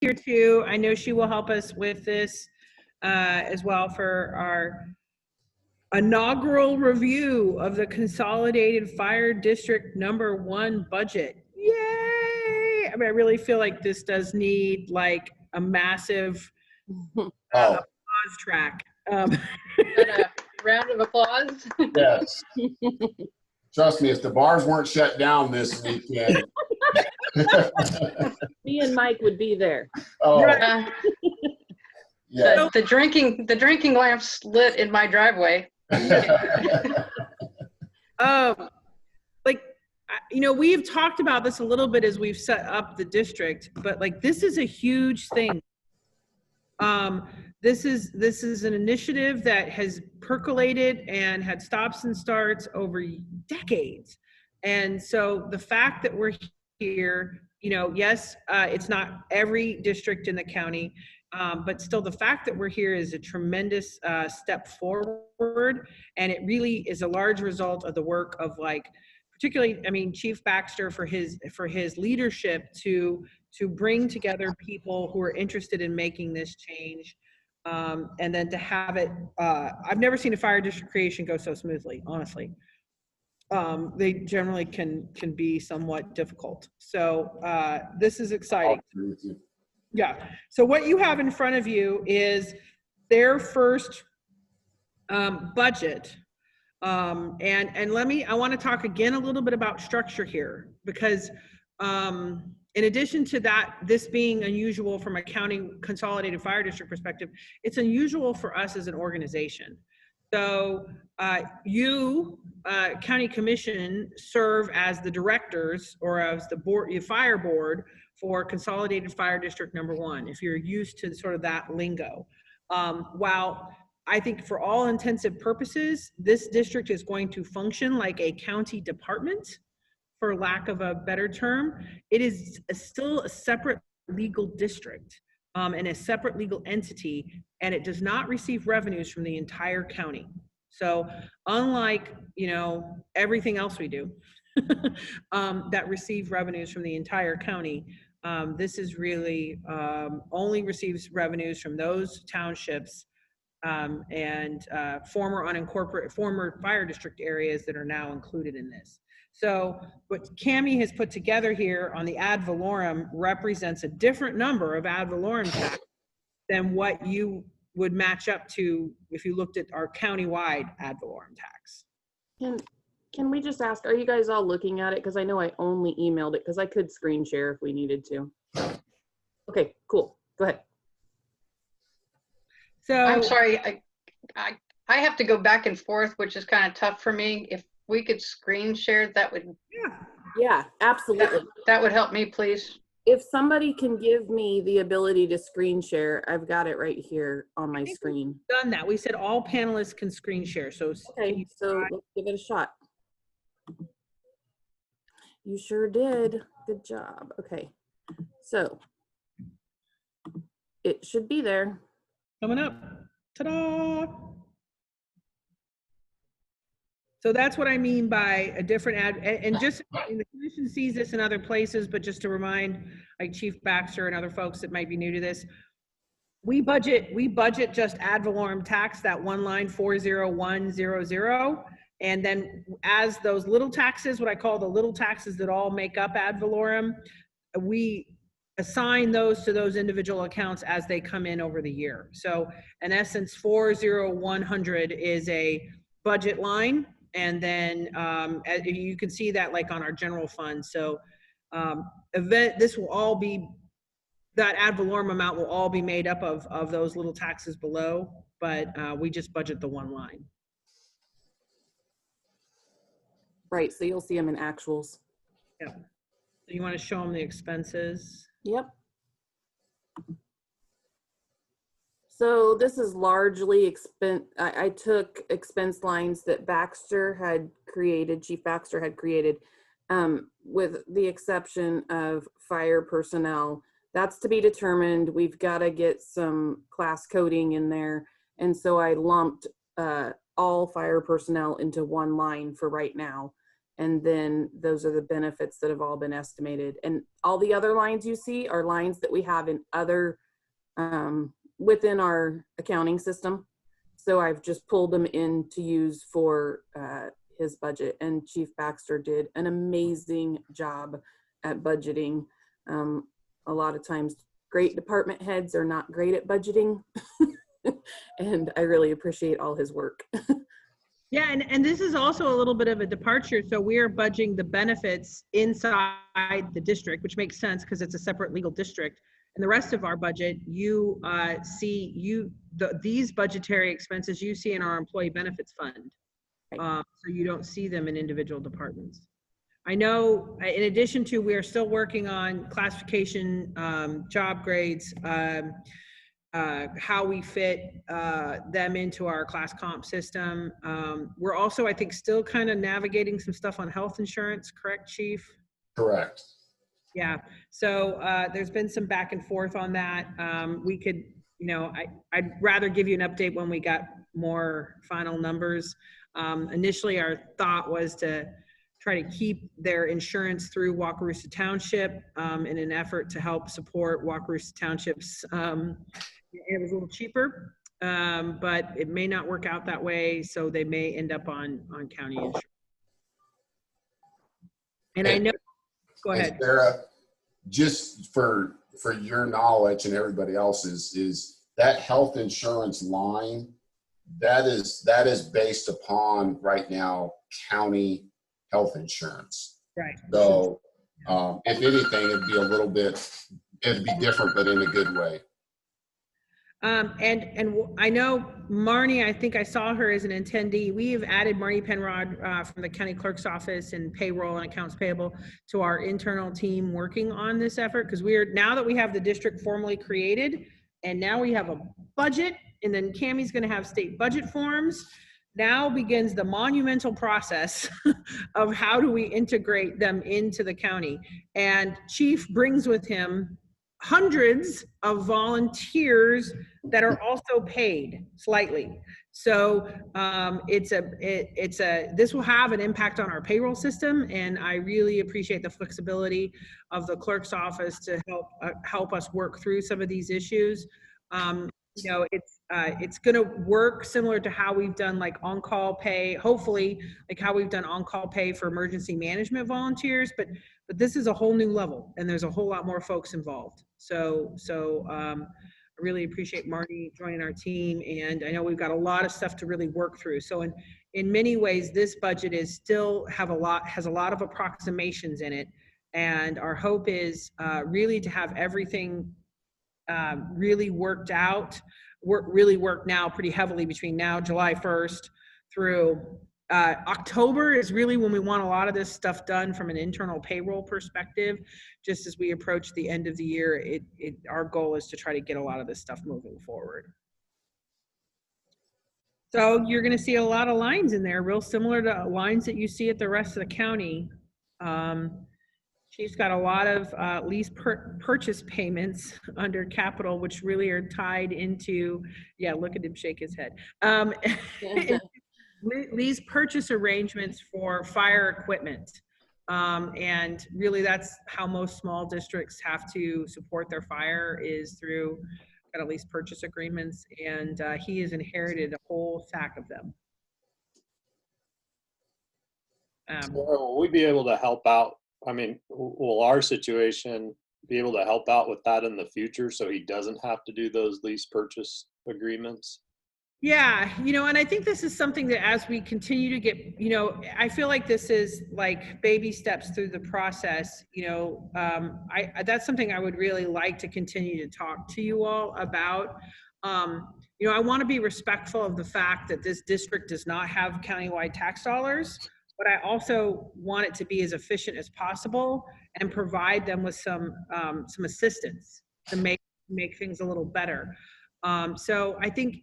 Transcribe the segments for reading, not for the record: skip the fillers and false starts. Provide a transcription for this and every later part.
here too. I know she will help us with this as well for our inaugural review of the Consolidated Fire District #1 budget. Yay! I mean, I really feel like this does need like a massive applause track. Is that a round of applause? Yes. Trust me, if the bars weren't shut down this weekend. Me and Mike would be there. Oh, Yeah. The drinking lamps lit in my driveway. Like, you know, we've talked about this a little bit as we've set up the district, but like, this is a huge thing. This is an initiative that has percolated and had stops and starts over decades. And so the fact that we're here, you know, yes, it's not every district in the county, but still the fact that we're here is a tremendous step forward. And it really is a large result of the work of, like, particularly, I mean, Chief Baxter for his leadership to bring together people who are interested in making this change. And then to have it, I've never seen a fire district creation go so smoothly, honestly. They generally can be somewhat difficult. So this is exciting. Yeah. So what you have in front of you is their first budget. And I want to talk again a little bit about structure here, because in addition to that, this being unusual from a county consolidated fire district perspective, it's unusual for us as an organization. So you, county commission, serve as the directors or as the board, the fire board for Consolidated Fire District #1, if you're used to sort of that lingo. While I think for all intensive purposes, this district is going to function like a county department, for lack of a better term. It is still a separate legal district and a separate legal entity, and it does not receive revenues from the entire county. So unlike, you know, everything else we do that receive revenues from the entire county, this is really only receives revenues from those townships and former fire district areas that are now included in this. So what Cammie has put together here on the ad valorem represents a different number of ad valorem tax than what you would match up to if you looked at our countywide ad valorem tax. Can we just ask, are you guys all looking at it? Because I know I only emailed it, because I could screen share if we needed to. Okay, cool. Go ahead. So I'm sorry, I have to go back and forth, which is kind of tough for me. If we could screen share, that would. Yeah, absolutely. That would help me, please. If somebody can give me the ability to screen share, I've got it right here on my screen. We've done that. We said all panelists can screen share. So okay, so let's give it a shot. You sure did. Good job. Okay, so it should be there. Coming up. Ta-da! So that's what I mean by a different ad, and just, and the commission sees this in other places, but just to remind, like Chief Baxter and other folks that might be new to this, we budget just ad valorem tax, that one line 40100, and then as those little taxes, what I call the little taxes that all make up ad valorem, we assign those to those individual accounts as they come in over the year. So in essence, 40100 is a budget line. And then you can see that like on our general fund. So this will all be, that ad valorem amount will all be made up of those little taxes below, but we just budget the one line. Right, so you'll see them in actuals. Yeah. So you want to show them the expenses? Yep. So this is largely I took expense lines that Baxter had created, Chief Baxter had created, with the exception of fire personnel. That's to be determined. We've got to get some class coding in there. And so I lumped all fire personnel into one line for right now. And then those are the benefits that have all been estimated. And all the other lines you see are lines that we have in other, within our accounting system. So I've just pulled them in to use for his budget. And Chief Baxter did an amazing job at budgeting. A lot of times great department heads are not great at budgeting. And I really appreciate all his work. Yeah, and this is also a little bit of a departure. So we are budgeting the benefits inside the district, which makes sense because it's a separate legal district. And the rest of our budget, you these budgetary expenses you see in our employee benefits fund. So you don't see them in individual departments. I know in addition to, we are still working on classification, job grades, how we fit them into our class comp system. We're also, I think, still kind of navigating some stuff on health insurance, correct, Chief? Correct. Yeah, so there's been some back and forth on that. We could, I'd rather give you an update when we got more final numbers. Initially, our thought was to try to keep their insurance through Wakarusa Township in an effort to help support Wakarusa Township's. It was a little cheaper, but it may not work out that way, so they may end up on county insurance. And I know, go ahead. Sarah, just for your knowledge and everybody else's, is that health insurance line, that is based upon right now county health insurance. Right. So if anything, it'd be different, but in a good way. And I know Marnie, I think I saw her as an attendee. We have added Marnie Penrod from the county clerk's office and payroll and accounts payable to our internal team working on this effort, because now that we have the district formally created and now we have a budget, and then Cammie's going to have state budget forms. Now begins the monumental process of how do we integrate them into the county. And Chief brings with him hundreds of volunteers that are also paid slightly. So this will have an impact on our payroll system, and I really appreciate the flexibility of the clerk's office to help us work through some of these issues. It's going to work similar to how we've done like on-call pay, hopefully like how we've done on-call pay for emergency management volunteers, but this is a whole new level and there's a whole lot more folks involved. So I really appreciate Marty joining our team, and I know we've got a lot of stuff to really work through. So in many ways, this budget has a lot of approximations in it, and our hope is really to have everything really worked out, work now pretty heavily between now, July 1st through October is really when we want a lot of this stuff done from an internal payroll perspective. Just as we approach the end of the year, our goal is to try to get a lot of this stuff moving forward. So you're going to see a lot of lines in there, real similar to lines that you see at the rest of the county. Chief's got a lot of lease purchase payments under capital, which really are tied into, yeah, look at him shake his head. Lease purchase arrangements for fire equipment. And really that's how most small districts have to support their fire, is through kind of lease purchase agreements. And he has inherited a whole stack of them. Will we be able to help out? I mean, will our situation be able to help out with that in the future so he doesn't have to do those lease purchase agreements? Yeah, and I think this is something that as we continue to get, I feel like this is like baby steps through the process. That's something I would really like to continue to talk to you all about. I want to be respectful of the fact that this district does not have countywide tax dollars, but I also want it to be as efficient as possible and provide them with some assistance to make things a little better. So I think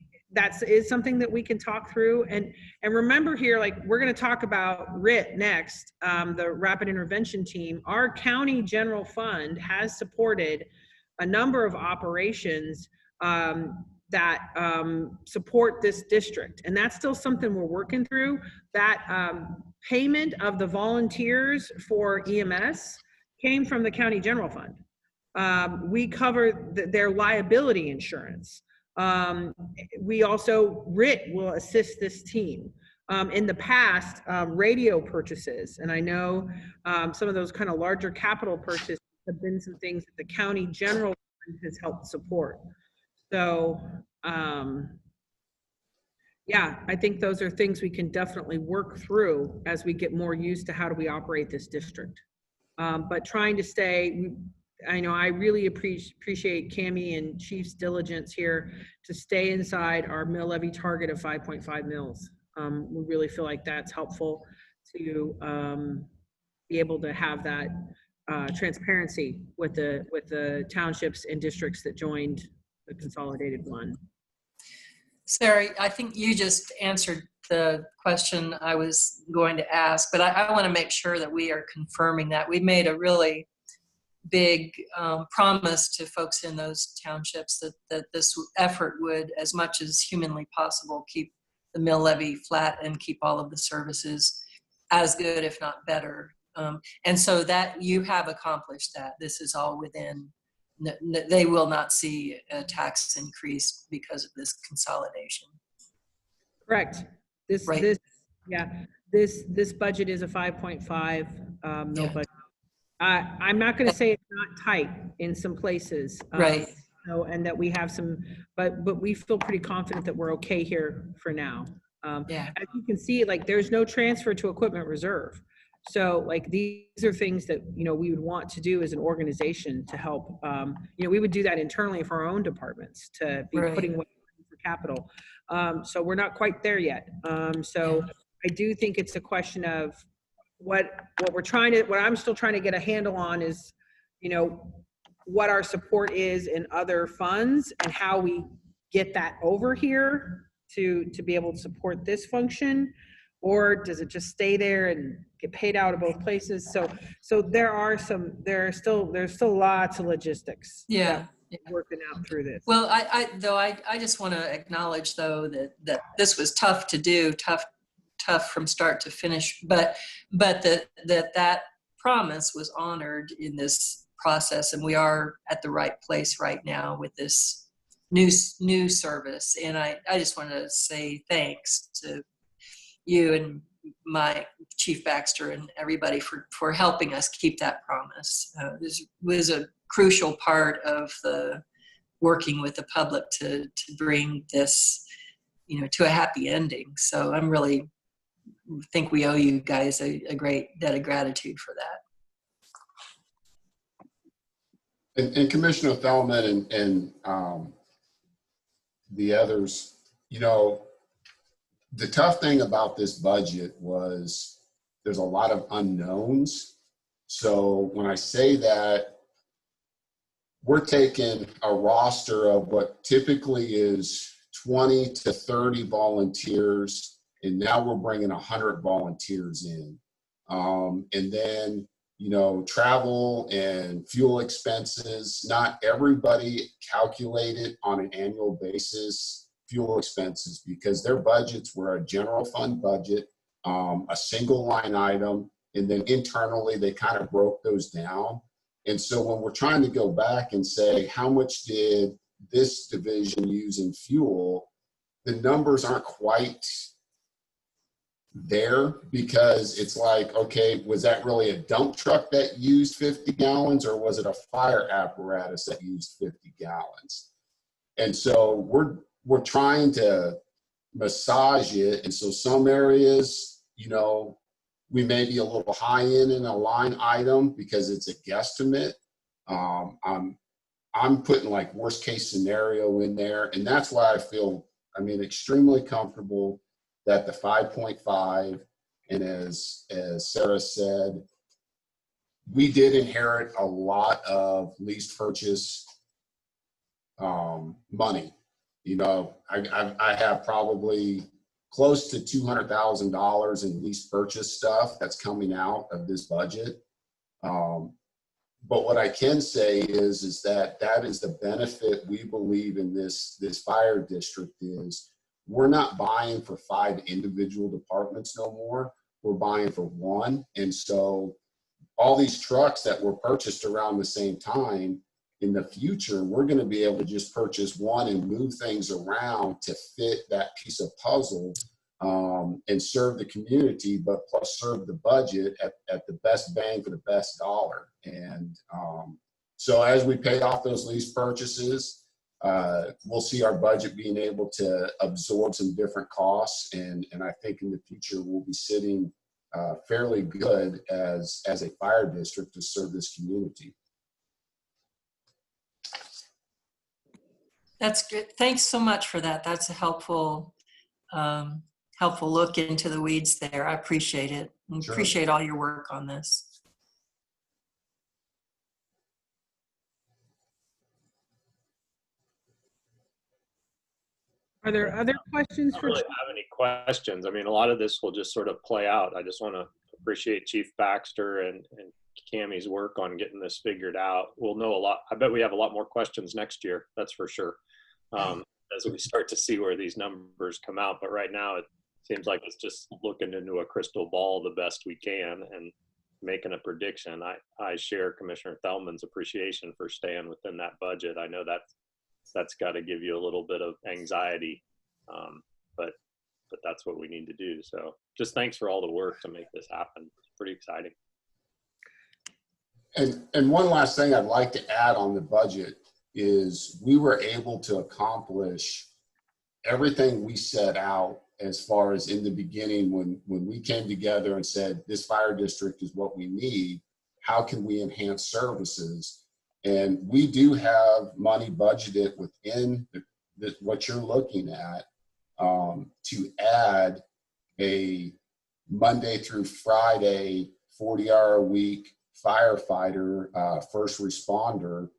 is something that we can talk through. And remember here, like we're going to talk about RIT next, the Rapid Intervention Team. Our county general fund has supported a number of operations that support this district. And that's still something we're working through. That payment of the volunteers for EMS came from the county general fund. We cover their liability insurance. We also, Rit will assist this team. In the past, radio purchases, and I know some of those kind of larger capital purchases have been some things that the county general fund has helped support. So, yeah, I think those are things we can definitely work through as we get more used to how do we operate this district. But trying to stay, I know I really appreciate Cammie and Chief's diligence here to stay inside our mill levy target of 5.5 mils. We really feel like that's helpful to be able to have that transparency with the townships and districts that joined the consolidated one. Sarah, I think you just answered the question I was going to ask, but I want to make sure that we are confirming that. We made a really big promise to folks in those townships that this effort would, as much as humanly possible, keep the mill levy flat and keep all of the services as good, if not better. And so that you have accomplished that. This is all within, they will not see a tax increase because of this consolidation. Correct. This budget is a 5.5 mil budget. I'm not going to say it's not tight in some places. Right. And that we have some, but we feel pretty confident that we're okay here for now. Yeah. As you can see, like there's no transfer to equipment reserve. So like these are things that, we would want to do as an organization to help, we would do that internally for our own departments to be putting money for capital. So we're not quite there yet. So I do think it's a question of what I'm still trying to get a handle on is, what our support is in other funds and how we get that over here to be able to support this function, or does it just stay there and get paid out of both places? So there's still lots of logistics. Yeah. Working out through this. Well, I just want to acknowledge though that this was tough to do, tough from start to finish, but that promise was honored in this process, and we are at the right place right now with this new service. And I just want to say thanks to you and my Chief Baxter and everybody for helping us keep that promise. This was a crucial part of the working with the public to bring this, to a happy ending. So I'm really think we owe you guys a great debt of gratitude for that. And Commissioner Thelman and the others, the tough thing about this budget was there's a lot of unknowns. So when I say that, we're taking a roster of what typically is 20 to 30 volunteers, and now we're bringing 100 volunteers in. And then, travel and fuel expenses, not everybody calculated on an annual basis fuel expenses because their budgets were a general fund budget, a single line item, and then internally they kind of broke those down. And so when we're trying to go back and say, how much did this division use in fuel, the numbers aren't quite there because it's like, okay, was that really a dump truck that used 50 gallons or was it a fire apparatus that used 50 gallons? And so we're trying to massage it. And so some areas, we may be a little high in a line item because it's a guesstimate. I'm putting like worst case scenario in there. And that's why I feel, extremely comfortable that the 5.5, and as Sarah said, we did inherit a lot of lease purchase money. I have probably close to $200,000 in lease purchase stuff that's coming out of this budget. but what I can say is that that is the benefit we believe in this fire district is we're not buying for 5 individual departments no more. We're buying for one. And so all these trucks that were purchased around the same time, in the future, we're going to be able to just purchase one and move things around to fit that piece of puzzle and serve the community, but plus serve the budget at the best bang for the best dollar. And so as we pay off those lease purchases, we'll see our budget being able to absorb some different costs. And I think in the future, we'll be sitting fairly good as a fire district to serve this community. That's good. Thanks so much for that. That's a helpful look into the weeds there. I appreciate it. And Sure. appreciate all your work on this. Are there other questions I don't for? really have any questions. I mean, a lot of this will just sort of play out. I just want to appreciate Chief Baxter and Cammie's work on getting this figured out. We'll know a lot. I bet we have a lot more questions next year. That's for sure. As we start to see where these numbers come out. But right now, it seems like it's just looking into a crystal ball the best we can and making a prediction. I share Commissioner Thelman's appreciation for staying within that budget. I know that's got to give you a little bit of anxiety, but that's what we need to do. So just thanks for all the work to make this happen. It's pretty exciting. And one last thing I'd like to add on the budget is we were able to accomplish everything we set out as far as in the beginning when we came together and said, this fire district is what we need. How can we enhance services? And we do have money budgeted within what you're looking at to add a Monday through Friday, 40-hour-a-week firefighter, first responder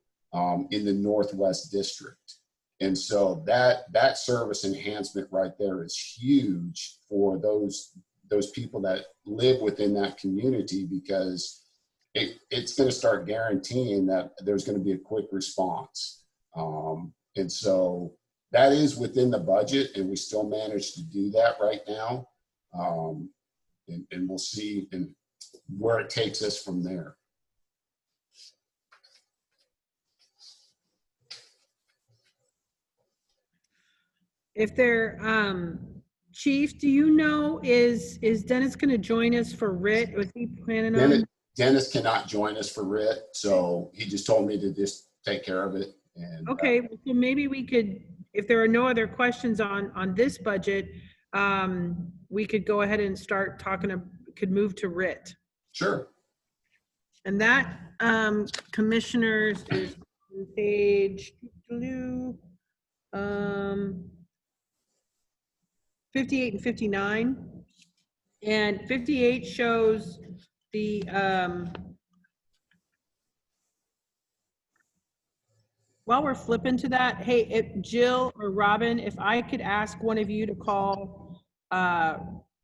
in the Northwest District. And so that service enhancement right there is huge for those people that live within that community, because it's going to start guaranteeing that there's going to be a quick response. And so that is within the budget, and we still manage to do that right now. And we'll see where it takes us from there. If they're, Chief, do you know, is Dennis going to join us for Rit? Was he planning on? Dennis cannot join us for Rit, so he just told me to just take care of it. And Okay, so maybe we could, if there are no other questions on this budget, we could go ahead and start talking, could move to Rit. Sure. And that, commissioners, is on page 58 and 59. And 58 shows the, while we're flipping to that, hey, if Jill or Robin, if I could ask one of you to call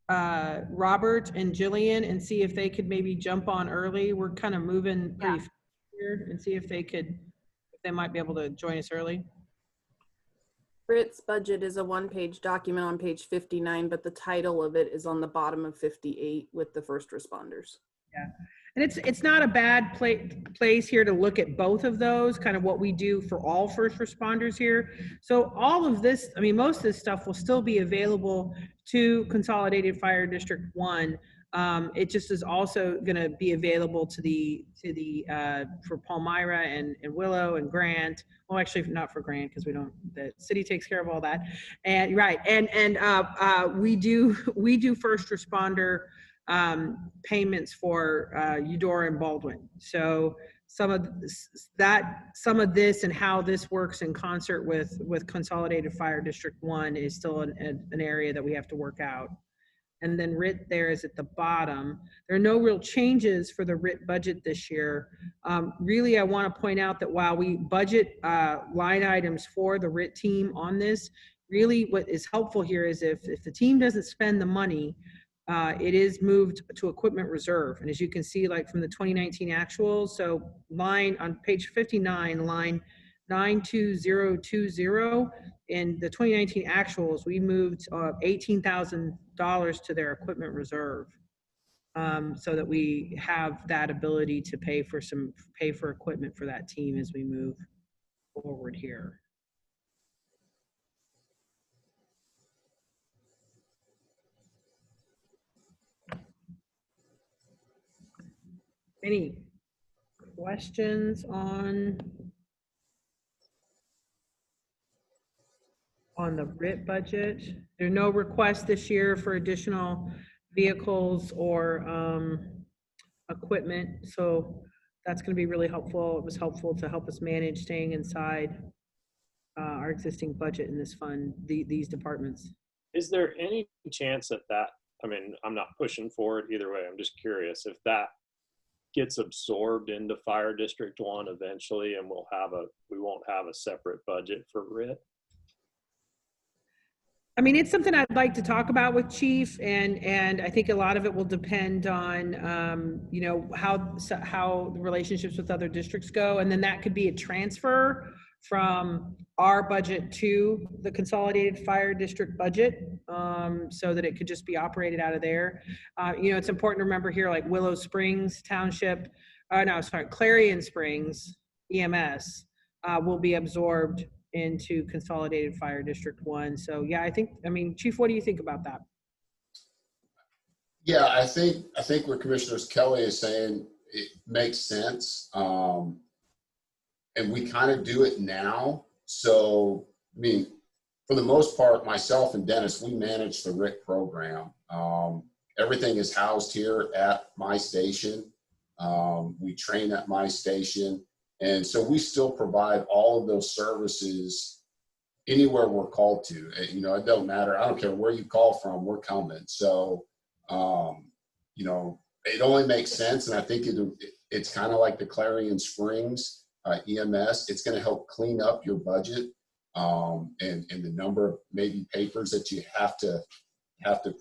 Robert and Jillian and see if they could maybe jump on early. We're kind of moving pretty fast here, and see if they might be able to join us early. Rit's budget is a one-page document on page 59, but the title of it is on the bottom of 58 with the first responders. Yeah, and it's not a bad place here to look at both of those, kind of what we do for all first responders here. So all of this, I mean, most of this stuff will still be available to Consolidated Fire District 1. It just is also going to be available to for Palmyra and Willow and Grant. Well, actually not for Grant, because the city takes care of all that. And right, and we do first responder payments for Eudora and Baldwin. So some of this and how this works in concert with Consolidated Fire District 1 is still an area that we have to work out. And then Rit there is at the bottom. There are no real changes for the Rit budget this year. Really, I want to point out that while we budget line items for the Rit team on this, really what is helpful here is if the team doesn't spend the money, it is moved to equipment reserve. And as you can see, like from the 2019 actuals, so line on page 59, line 92020, in the 2019 actuals, we moved $18,000 to their equipment reserve, so that we have that ability to pay for equipment for that team as we move forward here. Any questions on the Rit budget? There are no requests this year for additional vehicles or equipment, so that's going to be really helpful. It was helpful to help us manage staying inside our existing budget in this fund, these departments. Is there any chance that, I mean, I'm not pushing for it either way. I'm just curious if that gets absorbed into Fire District 1 eventually, and we won't have a separate budget for Rit? I mean, it's something I'd like to talk about with Chief, and I think a lot of it will depend on, you know, how the relationships with other districts go, and then that could be a transfer from our budget to the consolidated fire district budget, so that it could just be operated out of there. You know, it's important to remember here, like Willow Springs Township, Clarion Springs EMS will be absorbed into consolidated fire district 1. So yeah, I mean, Chief, what do you think about that? Yeah, I think what Commissioner Kelly is saying, it makes sense. And we kind of do it now. So, I mean, for the most part, myself and Dennis, we manage the RIC program. Everything is housed here at my station. We train at my station. And so we still provide all of those services anywhere we're called to. You know, it don't matter. I don't care where you call from, we're coming. So, you know, it only makes sense. And I think it's kind of like the Clarion Springs EMS. It's going to help clean up your budget, and the number of maybe papers that you have to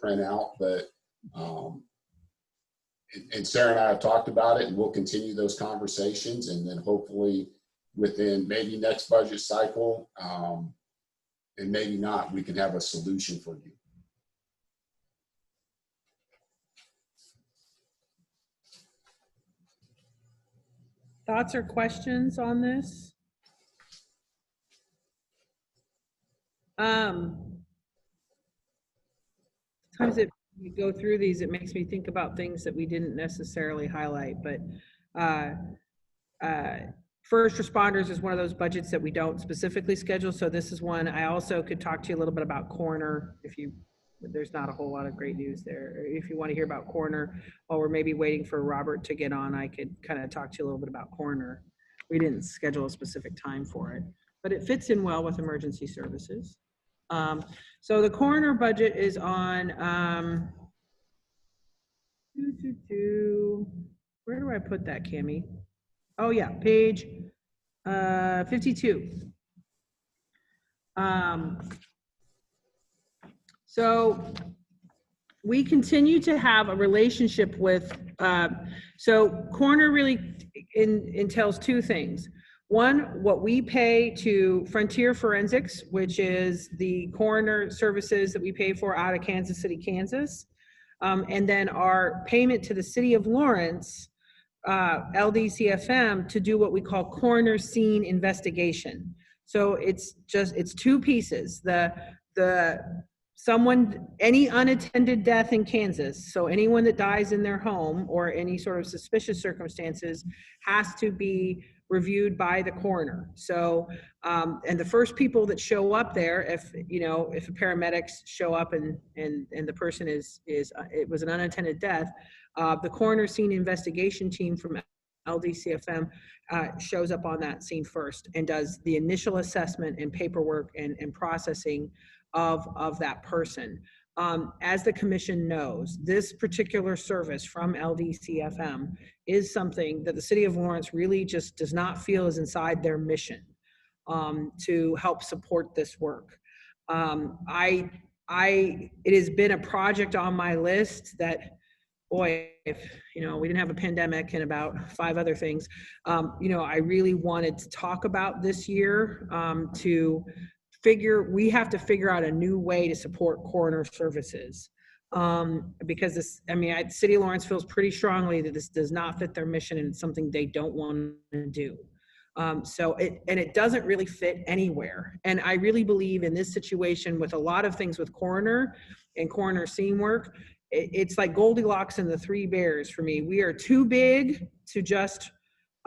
print out. But and Sarah and I have talked about it, and we'll continue those conversations, and then hopefully within maybe next budget cycle, and maybe not, we can have a solution for you. Thoughts or questions on this? Sometimes you go through these, it makes me think about things that we didn't necessarily highlight, but first responders is one of those budgets that we don't specifically schedule. So this is one. I also could talk to you a little bit about Coroner there's not a whole lot of great news there. If you want to hear about Coroner, while we're maybe waiting for Robert to get on, I could kind of talk to you a little bit about Coroner. We didn't schedule a specific time for it, but it fits in well with emergency services. So the Coroner budget is on, where do I put that, Cami? Oh yeah, page 52. So we continue to have a relationship with, so Coroner really entails two things. One, what we pay to Frontier Forensics, which is the coroner services that we pay for out of Kansas City, Kansas. And then our payment to the City of Lawrence, LDCFM, to do what we call coroner scene investigation. So it's two pieces. Any unattended death in Kansas, so anyone that dies in their home or any sort of suspicious circumstances, has to be reviewed by the coroner. So, and the first people that show up there, if the paramedics show up and the person it was an unattended death, the coroner scene investigation team from LDCFM shows up on that scene first and does the initial assessment and paperwork and processing of that person. As the commission knows, this particular service from LDCFM is something that the City of Lawrence really just does not feel is inside their mission to help support this work. I it has been a project on my list that, boy, if, we didn't have a pandemic and about 5 other things, I really wanted to talk about this year, we have to figure out a new way to support coroner services. Because City of Lawrence feels pretty strongly that this does not fit their mission and it's something they don't want to do. It doesn't really fit anywhere. And I really believe in this situation with a lot of things with coroner and coroner scene work, it's like Goldilocks and the 3 bears for me. We are too big to just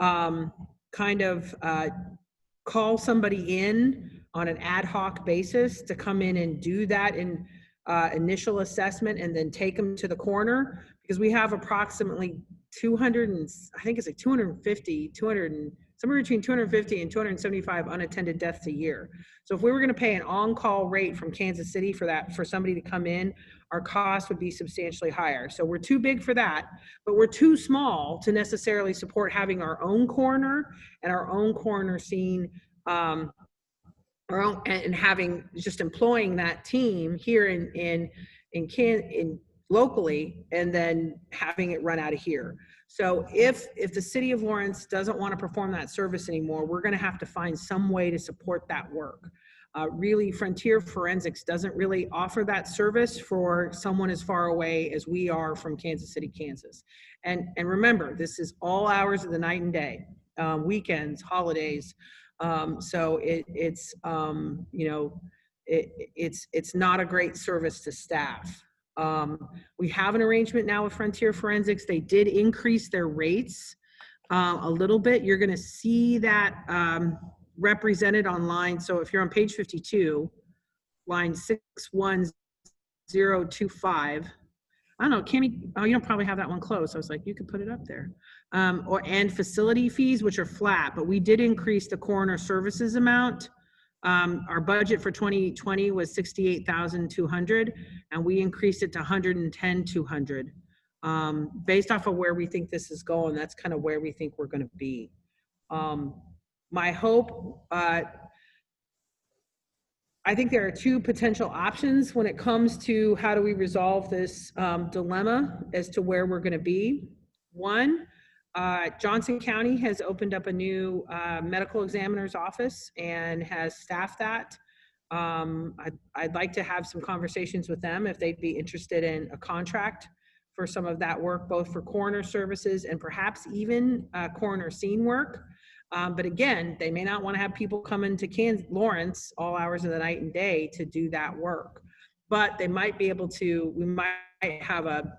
call somebody in on an ad hoc basis to come in and do that in initial assessment and then take them to the coroner, because we have approximately 250, somewhere between 250 and 275 unattended deaths a year. So if we were going to pay an on-call rate from Kansas City for somebody to come in, our cost would be substantially higher. So we're too big for that, but we're too small to necessarily support having our own coroner and our own coroner scene, and having just employing that team here in locally, and then having it run out of here. So if the City of Lawrence doesn't want to perform that service anymore, we're going to have to find some way to support that work. Really, Frontier Forensics doesn't really offer that service for someone as far away as we are from Kansas City, Kansas. And remember, this is all hours of the night and day, weekends, holidays. So it's not a great service to staff. We have an arrangement now with Frontier Forensics. They did increase their rates a little bit. You're going to see that represented online. So if you're on page 52, line 61025, I don't know, Cammy, you don't probably have that one close. I was like, you could put it up there. And facility fees, which are flat, but we did increase the coroner services amount. Our budget for 2020 was $68,200, and we increased it to $110,200. Based off of where we think this is going, that's kind of where we think we're going to be. My hope, I think there are 2 potential options when it comes to how do we resolve this dilemma as to where we're going to be. One, Johnson County has opened up a new medical examiner's office and has staffed that. I'd like to have some conversations with them if they'd be interested in a contract for some of that work, both for coroner services and perhaps even coroner scene work. But again, they may not want to have people come into Lawrence all hours of the night and day to do that work, but they might be able to, we might have a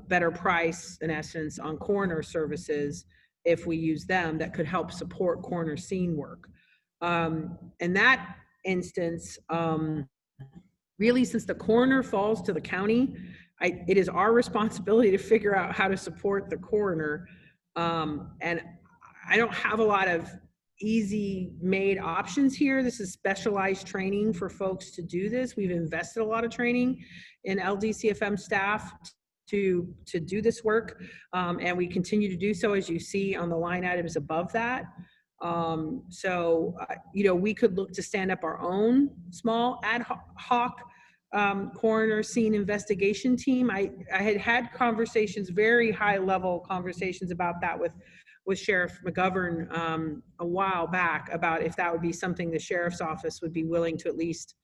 better price in essence on coroner services if we use them, that could help support coroner scene work. In that instance, really, since the coroner falls to the county, it is our responsibility to figure out how to support the coroner. And I don't have a lot of easy made options here. This is specialized training for folks to do this. We've invested a lot of training in LDCFM staff to do this work. And we continue to do so, as you see on the line items above that. We could look to stand up our own small ad hoc coroner scene investigation team. I had conversations, very high level conversations about that with Sheriff McGovern a while back, about if that would be something the sheriff's office would be willing to at least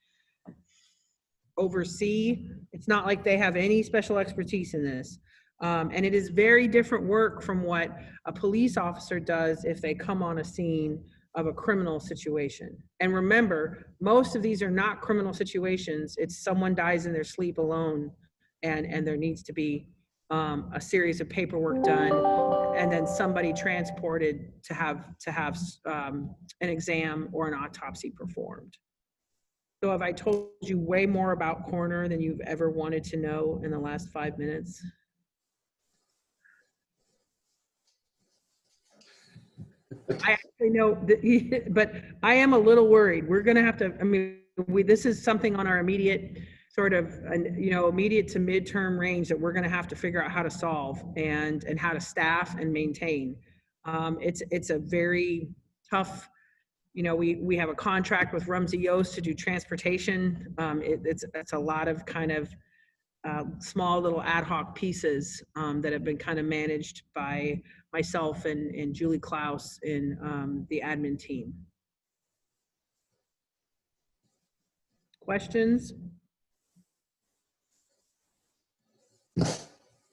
oversee. It's not like they have any special expertise in this. And it is very different work from what a police officer does if they come on a scene of a criminal situation. And remember, most of these are not criminal situations. It's someone dies in their sleep alone, and there needs to be a series of paperwork done, and then somebody transported to have an exam or an autopsy performed. So have I told you way more about coroner than you've ever wanted to know in the last 5 minutes? I actually know that, but I am a little worried. We're going to have to, this is something on our immediate sort of, immediate to midterm range that we're going to have to figure out how to solve and how to staff and maintain. It's a very tough you know, we have a contract with Rumsey Yost to do transportation. It's a lot of kind of small little ad hoc pieces that have been kind of managed by myself and Julie Klaus in the admin team. Questions?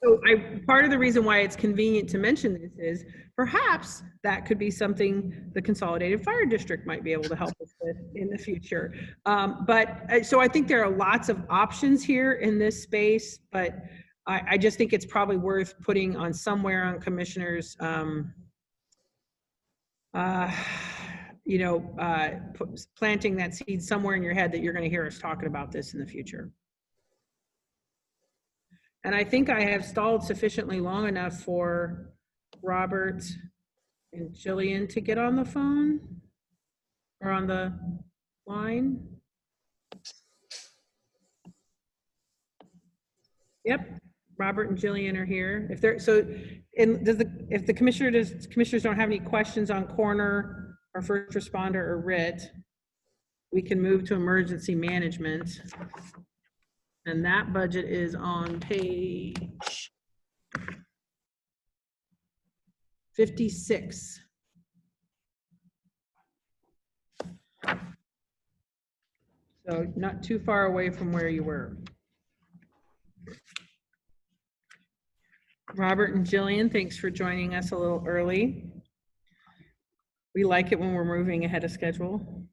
So part of the reason why it's convenient to mention this is perhaps that could be something the Consolidated Fire District might be able to help us with in the future. So I think there are lots of options here in this space, but I just think it's probably worth putting on somewhere on commissioners, planting that seed somewhere in your head that you're going to hear us talking about this in the future. And I think I have stalled sufficiently long enough for Robert and Jillian to get on the phone or on the line. Yep, Robert and Jillian are here. If the commissioners don't have any questions on coroner or first responder or Rit, we can move to emergency management. And that budget is on page 56. So not too far away from where you were. Robert and Jillian, thanks for joining us a little early. We like it when we're moving ahead of schedule.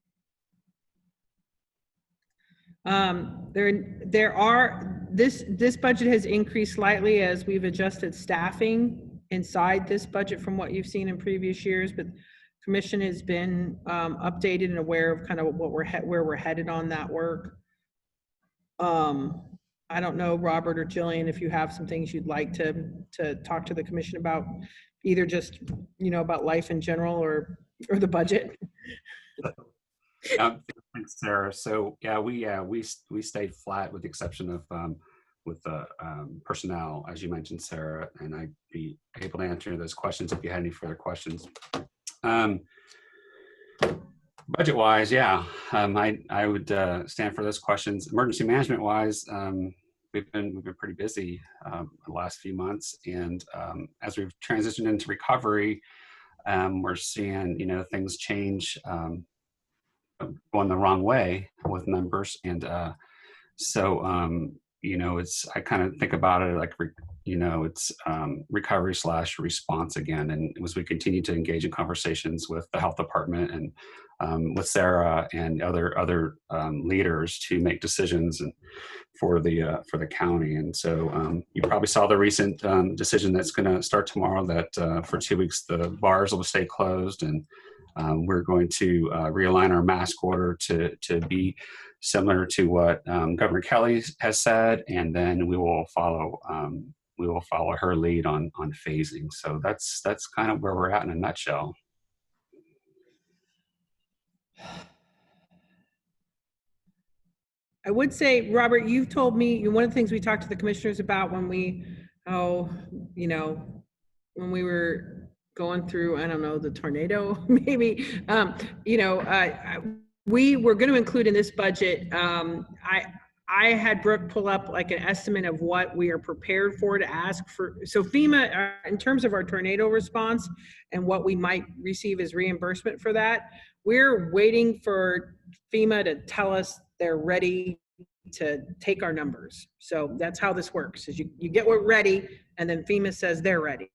This budget has increased slightly as we've adjusted staffing inside this budget from what you've seen in previous years, but commission has been updated and aware of kind of where we're headed on that work. I don't know, Robert or Jillian, if you have some things you'd like to talk to the commission about, either just, you know, about life in general or the budget. Thanks, Sarah. So yeah, we stayed flat with the exception of with the personnel, as you mentioned, Sarah, and I'd be able to answer those questions if you had any further questions. Budget-wise, yeah, I would stand for those questions. Emergency management-wise, we've been pretty busy the last few months, and as we've transitioned into recovery, we're seeing, you know, things change. Going the wrong way with numbers, and you know, I kind of think about it like it's recovery / response again, and as we continue to engage in conversations with the health department and with Sarah and other leaders to make decisions and for the county. And so you probably saw the recent decision that's going to start tomorrow that for 2 weeks the bars will stay closed, and we're going to realign our mask order to be similar to what Governor Kelly has said, and then we will follow her lead on phasing. So that's kind of where we're at in a nutshell. I would say, Robert, you've told me one of the things we talked to the commissioners about when we were going through, I don't know, the tornado, maybe, we were going to include in this budget, I had Brooke pull up like an estimate of what we are prepared for to ask for. So FEMA, in terms of our tornado response and what we might receive as reimbursement for that, we're waiting for FEMA to tell us they're ready to take our numbers. So that's how this works, is you get what ready, and then FEMA says they're ready.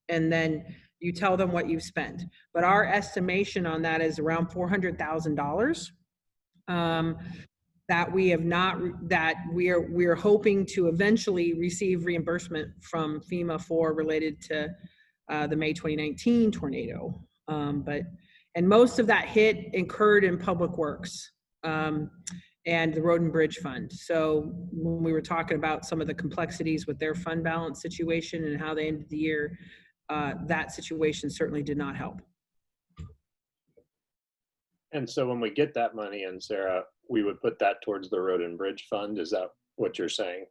And then you tell them what you've spent. But our estimation on that is around $400,000 that we have not, that we're hoping to eventually receive reimbursement from FEMA for, related to the May 2019 tornado. And most of that hit incurred in Public Works and the Road and Bridge Fund. So when we were talking about some of the complexities with their fund balance situation and how they ended the year, that situation certainly did not help. And so when we get that money in, Sarah, we would put that towards the Road and Bridge Fund. Is that what you're saying?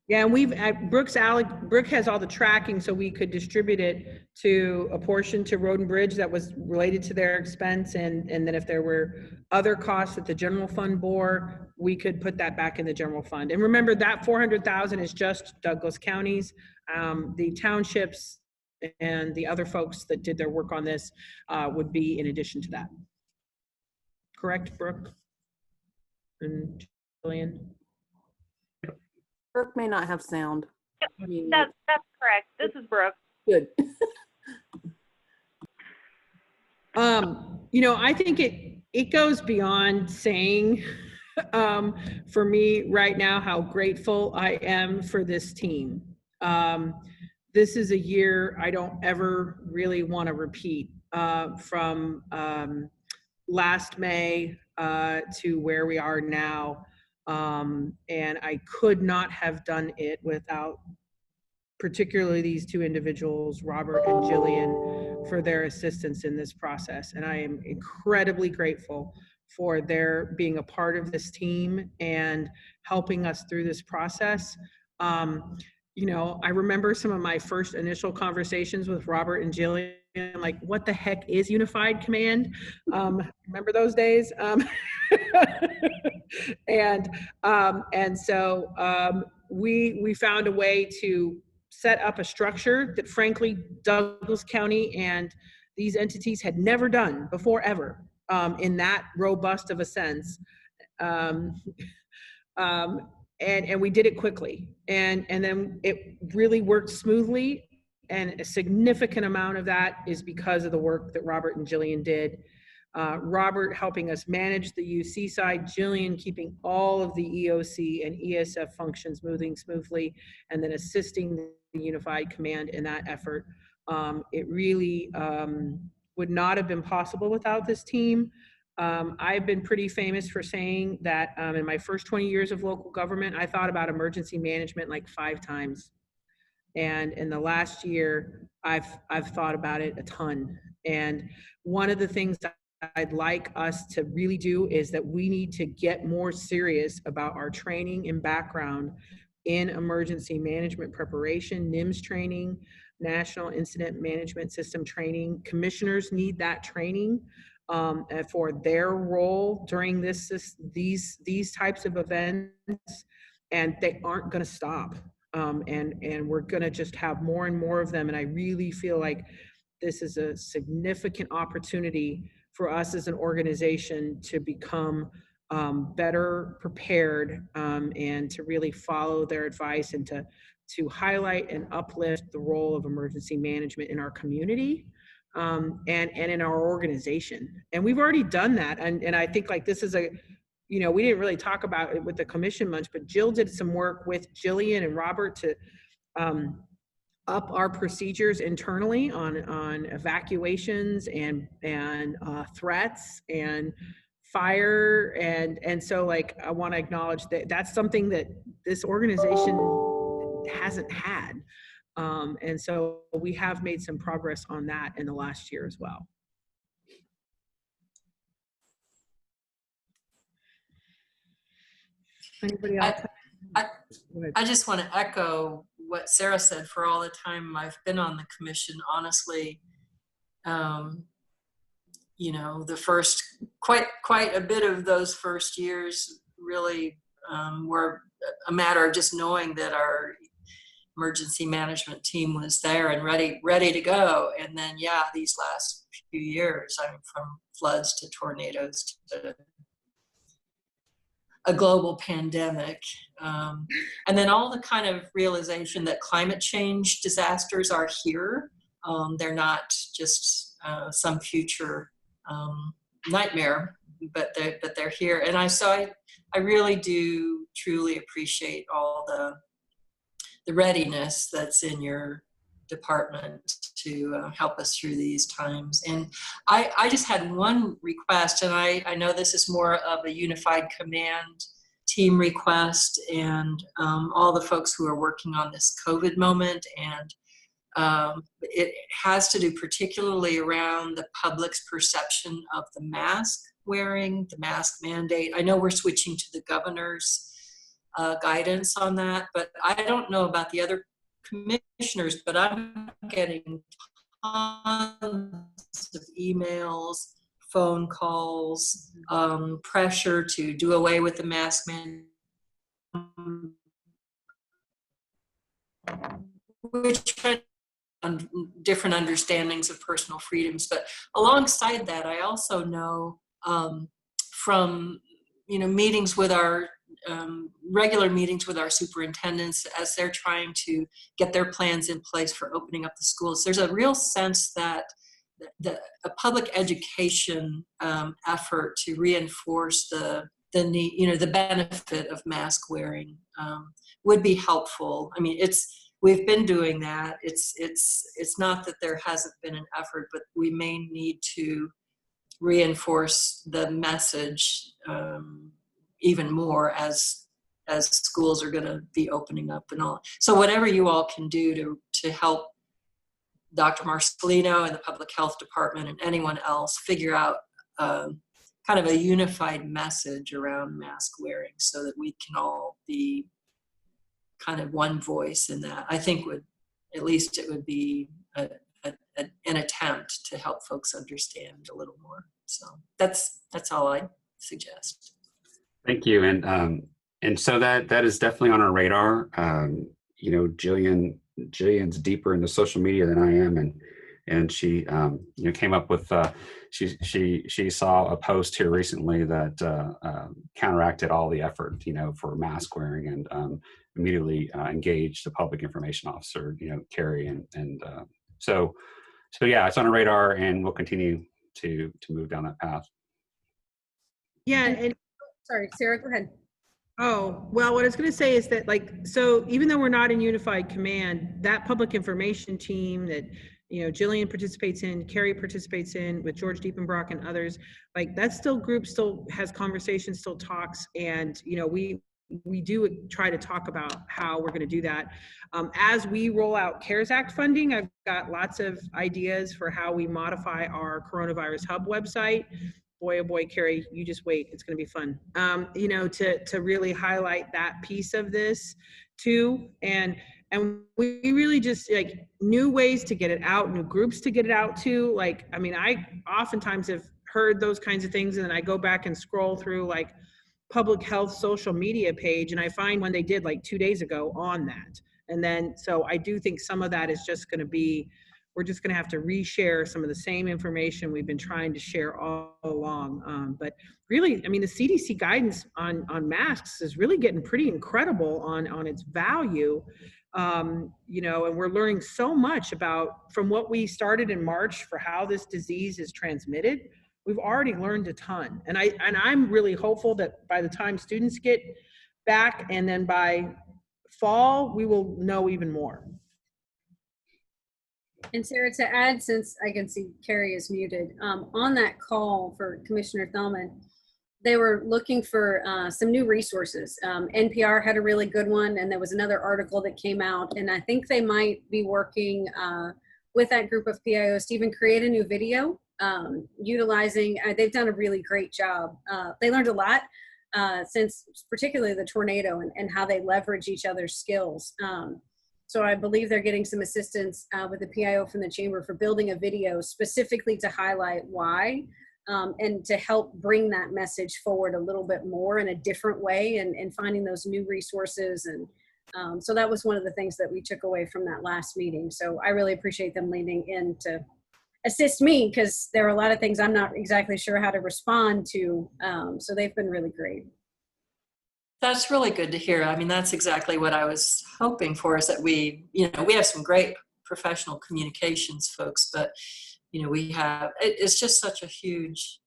Yeah, and Brooke has all the tracking, so we could distribute it to a portion to Road and Bridge that was related to their expense, and then if there were other costs that the general fund bore, we could put that back in the general fund. And remember that 400,000 is just Douglas counties. The townships and the other folks that did their work on this would be in addition to that. Correct, Brooke and Jillian? Brooke may not have sound. I mean, That's correct. This is Brooke. good. You know, I think it goes beyond saying for me right now how grateful I am for this team. This is a year I don't ever really want to repeat from last May to where we are now. And I could not have done it without particularly these two individuals, Robert and Jillian, for their assistance in this process. And I am incredibly grateful for their being a part of this team and helping us through this process. You know, I remember some of my first initial conversations with Robert and Jillian, like, what the heck is Unified Command? Remember those days? And so we found a way to set up a structure that frankly Douglas County and these entities had never done before ever in that robust of a sense. And we did it quickly, and then it really worked smoothly, and a significant amount of that is because of the work that Robert and Jillian did. Robert helping us manage the UC side, Jillian keeping all of the EOC and ESF functions moving smoothly, and then assisting the Unified Command in that effort. It really would not have been possible without this team. I've been pretty famous for saying that in my first 20 years of local government, I thought about emergency management like 5 times. And in the last year, I've thought about it a ton. And one of the things that I'd like us to really do is that we need to get more serious about our training and background in emergency management preparation, NIMS training, National Incident Management System training. Commissioners need that training for their role during these types of events, and they aren't going to stop. And we're going to just have more and more of them. And I really feel like this is a significant opportunity for us as an organization to become better prepared and to really follow their advice and to highlight and uplift the role of emergency management in our community and in our organization. And we've already done that. And I think like this is you know, we didn't really talk about it with the commission much, but Jill did some work with Jillian and Robert to up our procedures internally on evacuations and threats and fire. And so like, I want to acknowledge that that's something that this organization hasn't had. And so we have made some progress on that in the last year as well. Anybody else? I just want to echo what Sarah said. For all the time I've been on the commission, honestly, you know, the first quite a bit of those first years really were a matter of just knowing that our emergency management team was there and ready to go. And then, yeah, these last few years, I mean, from floods to tornadoes to a global pandemic. And then all the kind of realization that climate change disasters are here. They're not just some future nightmare, but they're here. And I really do truly appreciate all the readiness that's in your department to help us through these times. And I just had one request, and I know this is more of a Unified Command team request, and all the folks who are working on this COVID moment. And it has to do particularly around the public's perception of the mask wearing, the mask mandate. I know we're switching to the governor's guidance on that. But I don't know about the other commissioners, but I'm getting tons of emails, phone calls, pressure to do away with the mask mandate, which on different understandings of personal freedoms. But alongside that, I also know from meetings with our regular meetings with our superintendents as they're trying to get their plans in place for opening up the schools, there's a real sense that a public education effort to reinforce the need, the benefit of mask wearing would be helpful. I mean, we've been doing that. It's not that there hasn't been an effort, but we may need to reinforce the message even more as schools are going to be opening up and all. So whatever you all can do to help Dr. Marcelino and the public health department and anyone else figure out kind of a unified message around mask wearing so that we can all be kind of one voice in that, I think at least it would be an attempt to help folks understand a little more. So that's all I suggest. Thank you. And so that is definitely on our radar. Jillian's deeper into social media than I am, and she came up with she saw a post here recently that counteracted all the effort for mask wearing, and immediately engaged the public information officer, Carrie, and so yeah, it's on our radar, and we'll continue to move down that path. Yeah, and Sorry, Sarah, go ahead. oh, well, what I was going to say is that, so even though we're not in unified command, that public information team that, Jillian participates in, Carrie participates in with George Diepenbrock and others, that group still has conversations, still talks. And, we do try to talk about how we're going to do that. As we roll out CARES Act funding, I've got lots of ideas for how we modify our Coronavirus Hub website. Boy, oh boy, Carrie, you just wait. It's going to be fun. To really highlight that piece of this too. And we really just new ways to get it out, new groups to get it out to. I oftentimes have heard those kinds of things, and then I go back and scroll through public health social media page, and I find one they did 2 days ago on that. And then, so I do think some of that is just going to be, we're just going to have to reshare some of the same information we've been trying to share all along. But really, the CDC guidance on masks is really getting pretty incredible on its value. And we're learning so much from what we started in March for how this disease is transmitted. We've already learned a ton. And I'm really hopeful that by the time students get back, and then by fall, we will know even more. And Sarah, to add, since I can see Carrie is muted, on that call for Commissioner Thelman, they were looking for some new resources. NPR had a really good one, and there was another article that came out, and I think they might be working with that group of PIOs to even create a new video utilizing, they've done a really great job. They learned a lot since particularly the tornado and how they leverage each other's skills. So I believe they're getting some assistance with the PIO from the chamber for building a video specifically to highlight why and to help bring that message forward a little bit more in a different way, and finding those new resources. And so that was one of the things that we took away from that last meeting. So I really appreciate them leaning in to assist me, because there are a lot of things I'm not exactly sure how to respond to. So they've been really great. That's really good to hear. That's exactly what I was hoping for, is that we have some great professional communications folks, but it's just such a huge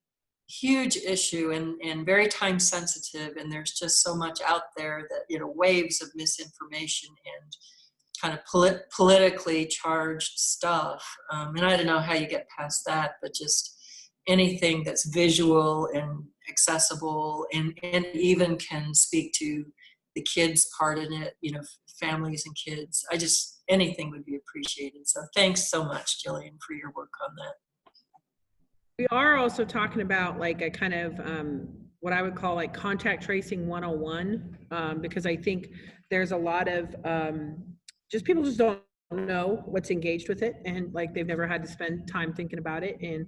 issue and very time sensitive. And there's just so much out there that, waves of misinformation and kind of politically charged stuff. And I don't know how you get past that, but just anything that's visual and accessible and even can speak to the kids part in it, families and kids. Anything would be appreciated. So thanks so much, Jillian, for your work on that. We are also talking about a kind of what I would call like contact tracing 101, because I think there's a lot of just people just don't know what's engaged with it, and like they've never had to spend time thinking about it, and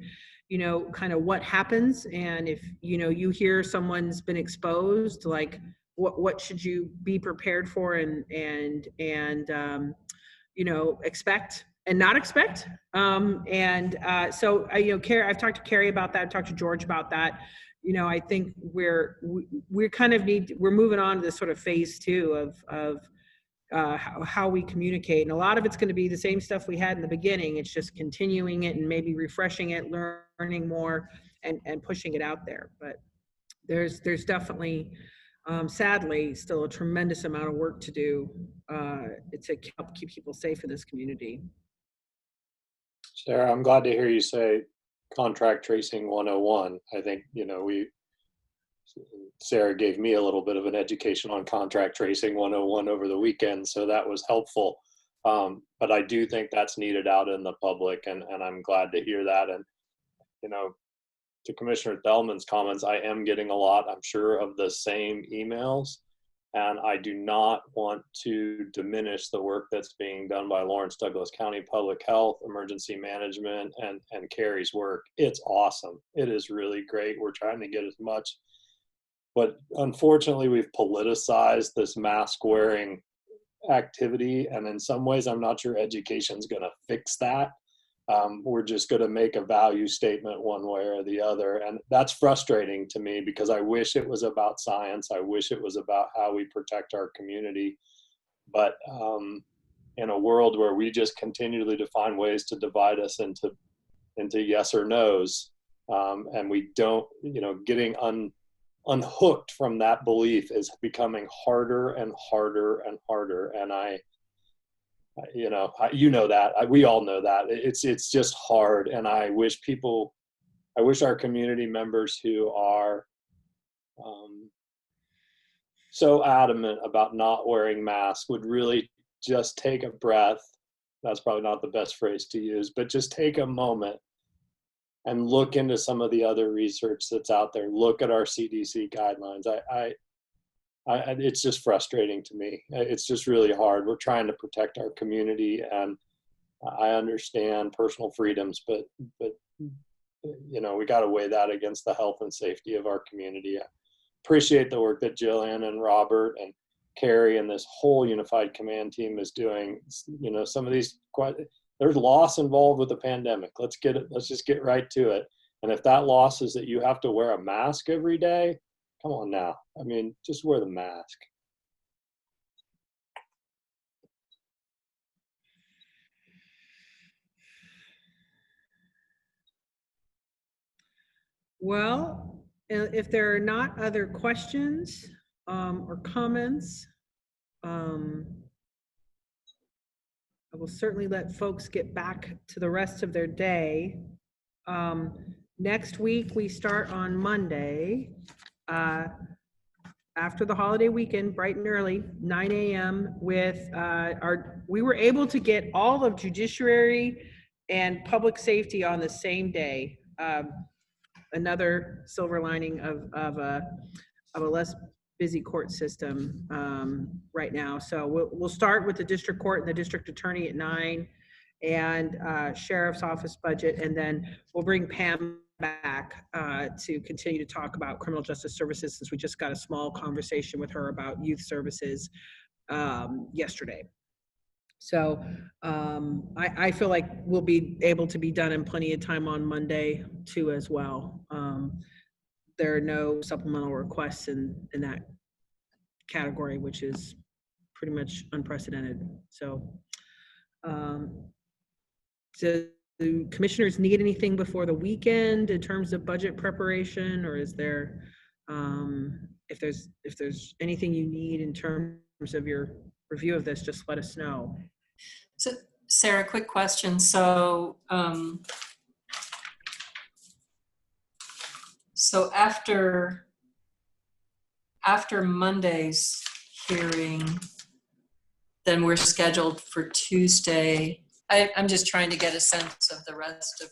you know, kind of what happens, and if you know you hear someone's been exposed, like what should you be prepared for, and you know, expect and not expect. So you know, Carrie, I've talked to Carrie about that. I've talked to George about that. You know, I think we're kind of we're moving on to this sort of phase 2 of how we communicate. And a lot of it's going to be the same stuff we had in the beginning. It's just continuing it and maybe refreshing it, learning more, and pushing it out there. But there's definitely, sadly, still a tremendous amount of work to do to help keep people safe in this community. Sarah, I'm glad to hear you say contract tracing 101. I think, you know, Sarah gave me a little bit of an education on contract tracing 101 over the weekend, so that was helpful. But I do think that's needed out in the public, and I'm glad to hear that. And, you know, to Commissioner Thelman's comments, I am getting a lot, I'm sure, of the same emails. And I do not want to diminish the work that's being done by Lawrence Douglas County Public Health, Emergency Management, and Carrie's work. It's awesome. It is really great. We're trying to get as much, but unfortunately we've politicized this mask wearing activity. And in some ways, I'm not sure education's gonna fix that. We're just going to make a value statement one way or the other. And that's frustrating to me because I wish it was about science. I wish it was about how we protect our community. But in a world where we just continually define ways to divide us into yes or no's, and we don't, you know, getting unhooked from that belief is becoming harder and harder and harder. And you know that we all know that it's just hard. And I wish our community members who are so adamant about not wearing masks would really just take a breath. That's probably not the best phrase to use, but just take a moment and look into some of the other research that's out there. Look at our CDC guidelines. It's just frustrating to me. It's just really hard. We're trying to protect our community, and I understand personal freedoms, but you know, we got to weigh that against the health and safety of our community. I appreciate the work that Jillian and Robert and Carrie and this whole unified command team is doing. You know, some of these there's loss involved with the pandemic. Let's just get right to it. And if that loss is that you have to wear a mask every day, come on now. I mean, just wear the mask. Well, if there are not other questions or comments, I will certainly let folks get back to the rest of their day. Next week, we start on Monday. After the holiday weekend, bright and early, 9 a.m. with we were able to get all of judiciary and public safety on the same day. Another silver lining of a less busy court system right now. So we'll start with the district court and the district attorney at 9, and sheriff's office budget, and then we'll bring Pam back to continue to talk about criminal justice services, since we just got a small conversation with her about youth services yesterday. So I feel like we'll be able to be done in plenty of time on Monday too as well. There are no supplemental requests in that category, which is pretty much unprecedented. So do commissioners need anything before the weekend in terms of budget preparation, or is there, if there's anything you need in terms of your review of this, just let us know. So Sarah, quick question. So, after Monday's hearing, then we're scheduled for Tuesday. I'm just trying to get a sense of the rest of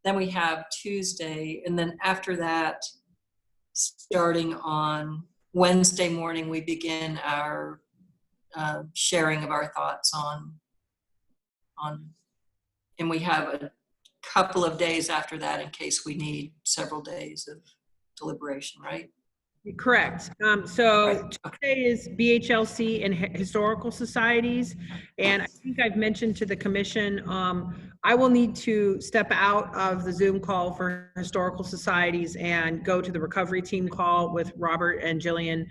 then we have Tuesday, and then after that, starting on Wednesday morning, we begin our sharing of our thoughts on, and we have a couple of days after that in case we need several days of deliberation, right? Correct. So Right. today is BHLC and historical societies. And I think I've mentioned to the commission, I will need to step out of the Zoom call for historical societies and go to the recovery team call with Robert and Jillian.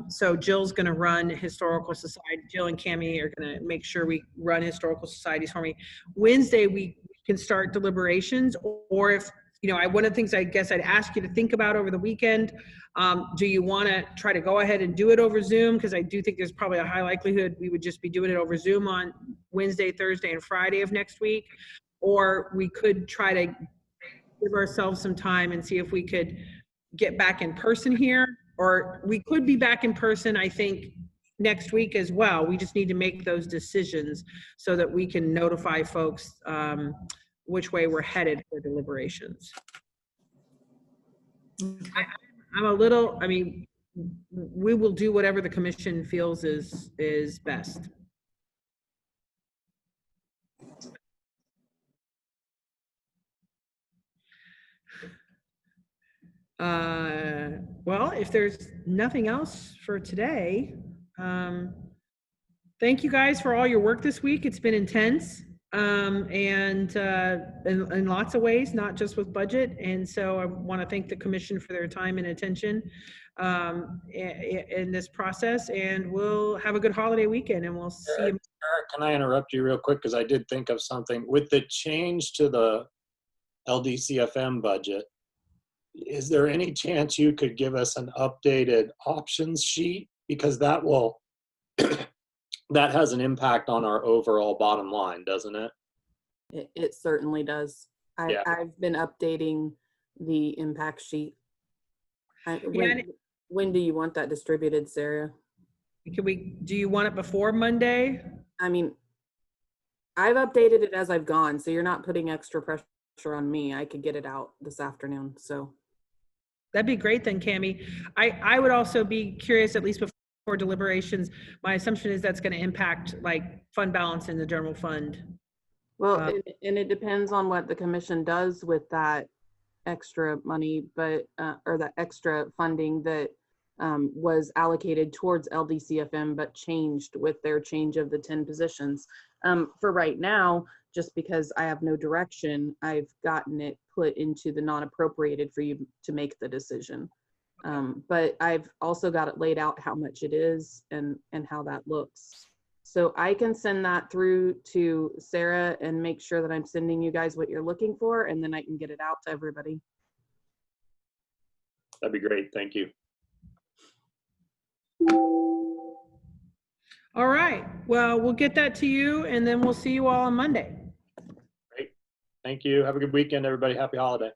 So Jill's going to run historical society. Jill and Cammie are going to make sure we run historical societies for me. Wednesday, we can start deliberations, or if, you know, one of the things I guess I'd ask you to think about over the weekend, do you want to try to go ahead and do it over Zoom? Because I do think there's probably a high likelihood we would just be doing it over Zoom on Wednesday, Thursday, and Friday of next week. Or we could try to give ourselves some time and see if we could get back in person here. Or we could be back in person, I think, next week as well. We just need to make those decisions so that we can notify folks which way we're headed for deliberations. I'm a little, I mean, we will do whatever the commission feels is best. Well, if there's nothing else for today, thank you guys for all your work this week. It's been intense. And in lots of ways, not just with budget. And so I want to thank the commission for their time and attention in this process, and we'll have a good holiday weekend, and we'll see you. Eric, can I interrupt you real quick? Because I did think of something. With the change to the LDCFM budget, is there any chance you could give us an updated options sheet? Because that will that has an impact on our overall bottom line, doesn't it? It certainly does. Yeah. I've been updating the impact sheet. When do you want that distributed, Sarah? Do you want it before Monday? I mean, I've updated it as I've gone, so you're not putting extra pressure on me. I could get it out this afternoon, so. That'd be great then, Cammie. I would also be curious, at least before deliberations, my assumption is that's going to impact like fund balance in the general fund. Well, and it depends on what the commission does with that extra money, but or that extra funding that was allocated towards LDCFM, but changed with their change of the 10 positions. For right now, just because I have no direction, I've gotten it put into the non-appropriated for you to make the decision. But I've also got it laid out how much it is and how that looks. So I can send that through to Sarah and make sure that I'm sending you guys what you're looking for, and then I can get it out to everybody. That'd be great. Thank you. All right. Well, we'll get that to you, and then we'll see you all on Monday. Great. Thank you. Have a good weekend, everybody. Happy holiday.